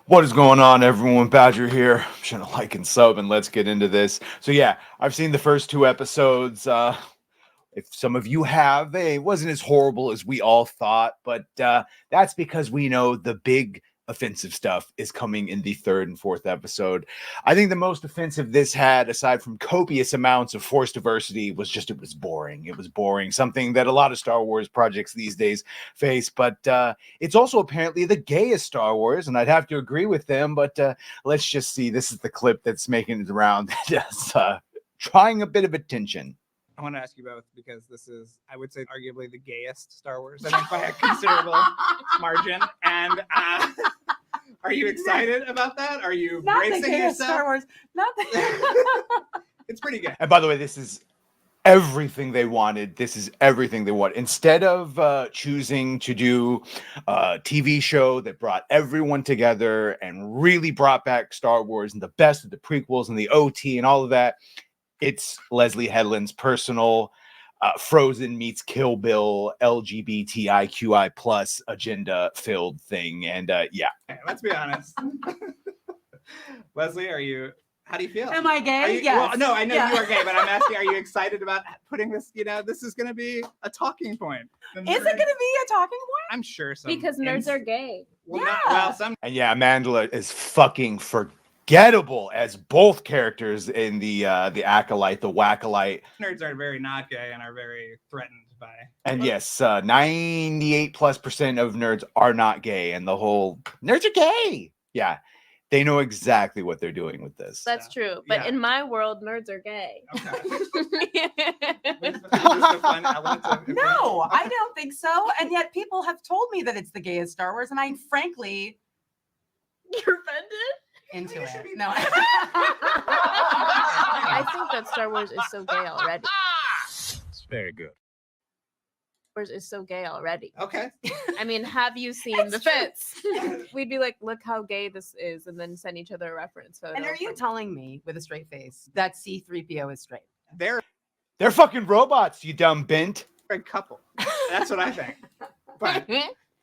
What is going on, everyone? Badger here. I'm sure to like and sub, and let's get into this. So yeah, I've seen the first two episodes. If some of you have, it wasn't as horrible as we all thought, but that's because we know the big offensive stuff is coming in the third and fourth episode. I think the most offensive this had, aside from copious amounts of forced diversity, was just it was boring. It was boring, something that a lot of Star Wars projects these days face, but it's also apparently the gayest Star Wars, and I'd have to agree with them, but let's just see. This is the clip that's making it around that's trying a bit of attention. I want to ask you both because this is, I would say, arguably the gayest Star Wars, I think, by a considerable margin. And are you excited about that? Are you bracing yourself? Star Wars, not the It's pretty gay. And by the way, this is everything they wanted. This is everything they want. Instead of choosing to do a TV show that brought everyone together and really brought back Star Wars and the best of the prequels and the OT and all of that, it's Leslie Headland's personal Frozen meets Kill Bill LGBTIQI plus agenda filled thing. And yeah. Okay, let's be honest. Leslie, how do you feel? Am I gay? Yes. Well, no, I know you are gay, but I'm asking, are you excited about putting this, this is going to be a talking point? Is it going to be a talking point? I'm sure so. Because nerds are gay. Well, Yeah. And yeah, Amandla is fucking forgettable as both characters in the Acolyte, the Wackolite. nerds are very not gay and are very threatened by. And yes, 98+% of nerds are not gay, and the whole nerds are gay. Yeah, they know exactly what they're doing with this. That's true. But Yeah. in my world, nerds are gay. Okay. Is this a fun element of- No, I don't think so. And yet people have told me that it's the gayest Star Wars, and I'm frankly You're offended? into You should be it. No. I think that Star Wars is so gay already. It's very good. Star Wars is so gay already. Okay. I mean, have you seen It's the true. fits? We'd be like, look how gay this is, and then send each other a reference photo. And are you from- telling me with a straight face that C-3PO is straight? They're They're fucking robots, you dumb bint. a couple. That's what I think. But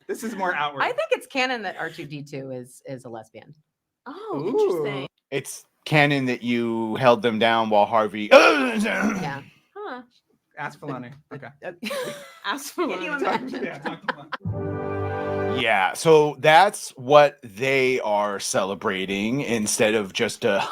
this is more outward. I think it's canon that R2-D2 is a lesbian. Oh, Ooh. interesting. It's canon that you held them down while Harvey. Yeah. Huh. Ask Filoni. Okay. Ask for Can you one. imagine? Yeah, talk to Filoni. Yeah, so that's what they are celebrating instead of just a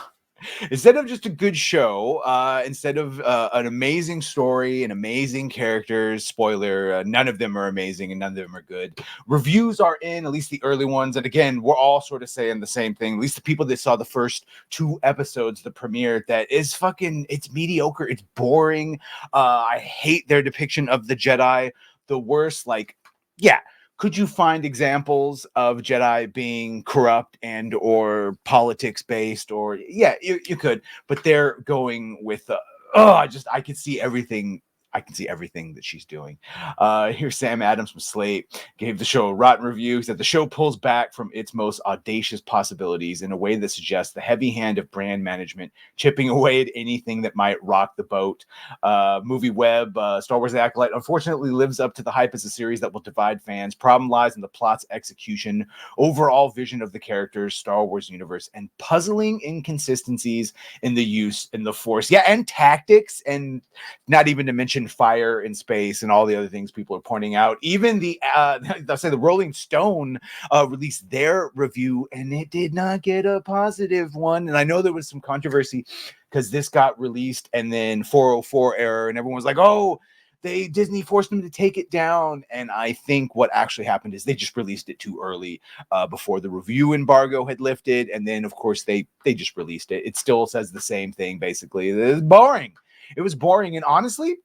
good show, instead of an amazing story and amazing characters. Spoiler, none of them are amazing and none of them are good. Reviews are in, at least the early ones, and again, we're all sort of saying the same thing. At least the people that saw the first two episodes, the premiere, that is fucking, it's mediocre, it's boring. I hate their depiction of the Jedi. The worst, like, yeah. Could you find examples of Jedi being corrupt and or politics based? Or yeah, you could, but they're going with I can see everything. I can see everything that she's doing. Here's Sam Adams from Slate gave the show a rotten review. He said the show pulls back from its most audacious possibilities in a way that suggests the heavy hand of brand management chipping away at anything that might rock the boat. Movie Web, Star Wars: The Acolyte, unfortunately lives up to the hype as a series that will divide fans. Problem lies in the plot's execution, overall vision of the characters, Star Wars universe, and puzzling inconsistencies in the use in the Force. Yeah, and tactics, and not even to mention fire in space and all the other things people are pointing out. Even the I'll say the Rolling Stone released their review, and it did not get a positive one. And I know there was some controversy because this got released and then 404 error, and everyone was like, oh, Disney forced them to take it down. And I think what actually happened is they just released it too early before the review embargo had lifted, and then of course they just released it. It still says the same thing basically. It was boring, and honestly,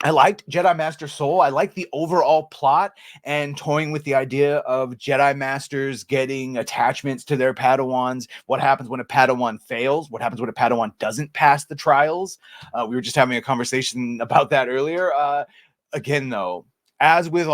I liked Jedi Master Soul. I liked the overall plot and toying with the idea of Jedi Masters getting attachments to their Padawans. What happens when a Padawan fails? What happens when a Padawan doesn't pass the trials? We were just having a conversation about that earlier. Again, though, as with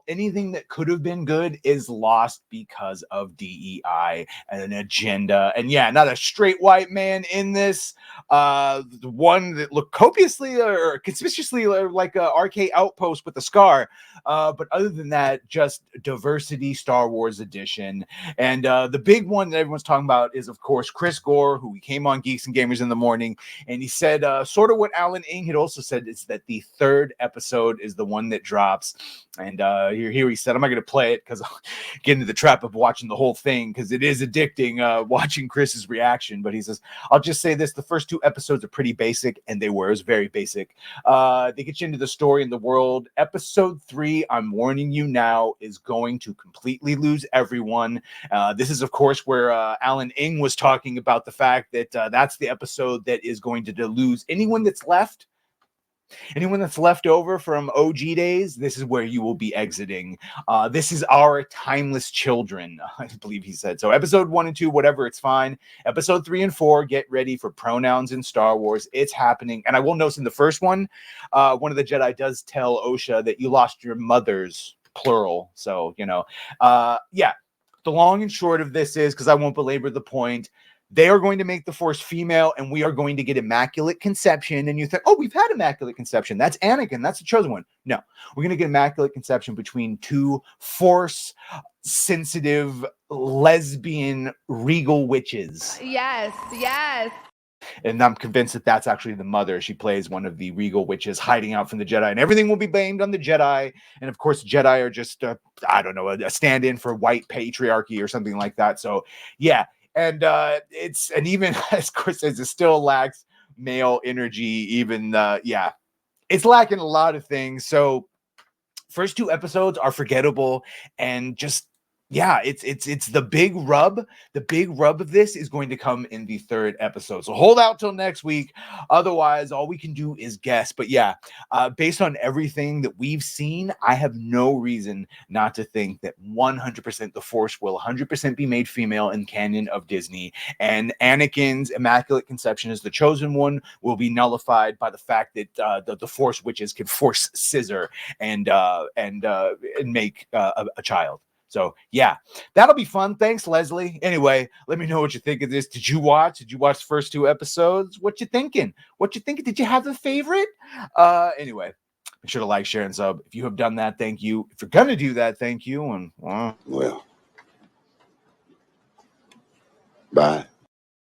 anything that could have been good is lost because of DEI and an agenda. And yeah, not a straight white man in this. The one that looked copiously or conspicuously like a RK Outpost with a scar. But other than that, just diversity Star Wars edition. And the big one that everyone's talking about is, of course, Chris Gore, who came on Geeks and Gamers in the morning. And he said sort of what Alan Ing had also said, is that the third episode is the one that drops. And here he said, I'm not going to play it because I'll get into the trap of watching the whole thing because it is addicting watching Chris's reaction. But he says, I'll just say this. The first 2 episodes are pretty basic, and they were. It was very basic. They get you into the story and the world. Episode 3, I'm warning you now, is going to completely lose everyone. This is, of course, where Alan Ing was talking about the fact that that's the episode that is going to lose anyone that's left. Anyone that's left over from OG days, this is where you will be exiting. This is our timeless children, I believe he said. So episode 1 and 2, whatever, it's fine. Episode 3 and 4, get ready for pronouns in Star Wars. It's happening. And I will notice in the first one, one of the Jedi does tell Osha that you lost your mothers, plural. So, yeah. The long and short of this is, because I won't belabor the point, they are going to make the Force female, and we are going to get immaculate conception. And you think, oh, we've had immaculate conception. That's Anakin. That's the chosen one. No, we're going to get immaculate conception between 2 Force-sensitive, lesbian, regal witches. Yes, yes. And I'm convinced that that's actually the mother. She plays one of the regal witches hiding out from the Jedi, and everything will be blamed on the Jedi. And of course, Jedi are just, I don't know, a stand-in for white patriarchy or something like that. So, yeah. And and even as Chris says, it still lacks male energy. Even it's lacking a lot of things. So first 2 episodes are forgettable, and just it's the big rub. The big rub of this is going to come in the 3rd episode. So hold out till next week. Otherwise, all we can do is guess. But yeah, based on everything that we've seen, I have no reason not to think that 100% the Force will 100% be made female in canon of Disney. And Anakin's immaculate conception as the chosen one will be nullified by the fact that the Force witches can force scissor and make a child. So yeah, that'll be fun. Thanks, Leslie. Anyway, let me know what you think of this. Did you watch the first 2 episodes? What you thinking? Did you have a favorite? Anyway, make sure to like, share, and sub. If you have done that, thank you. If you're gonna do that, thank you. And well, bye.